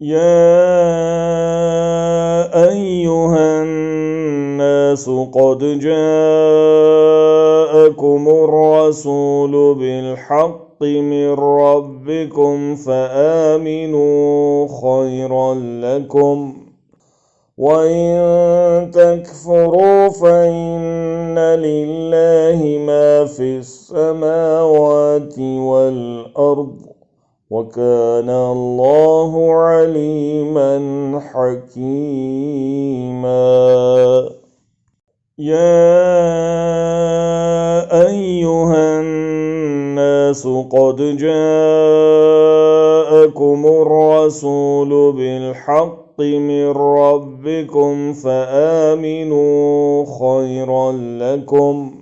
يا أيها الناس قد جاءكم الرسول بالحق من ربكم فآمنوا خيرا لكم وإن تكفروا فإن لله ما في السماوات والأرض وكان الله عليما حكيما. يا أيها الناس قد جاءكم الرسول بالحق من ربكم فآمنوا خيرا لكم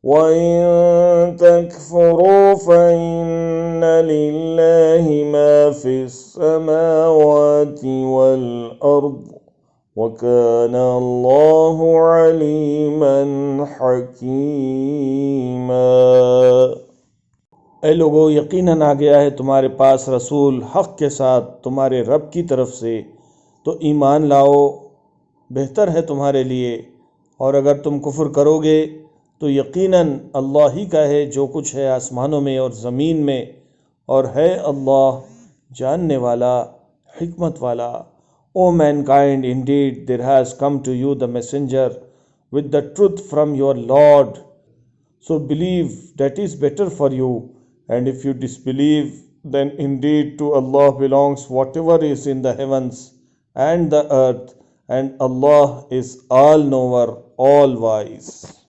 وإن تكفروا فإن لله ما في السماوات والأرض وكان الله عليما حكيما. ऐ लोगो, यकीनन आ गया है तुम्हारे पास रसूल हक़ के साथ तुम्हारे रब की तरफ से, तो ईमान लाओ, बेहतर है तुम्हारे लिए। और अगर तुम कुफ्र करोगे तो यकीनन अल्लाह ही का है जो कुछ है आसमानों में और ज़मीन में, और है अल्लाह जानने वाला, हिकमत वाला। O mankind, indeed there has come to you the messenger with the truth from your Lord. So believe, that is better for you. And if you disbelieve, then indeed to Allah belongs whatever is in the heavens and the earth, and Allah is all knower, all wise.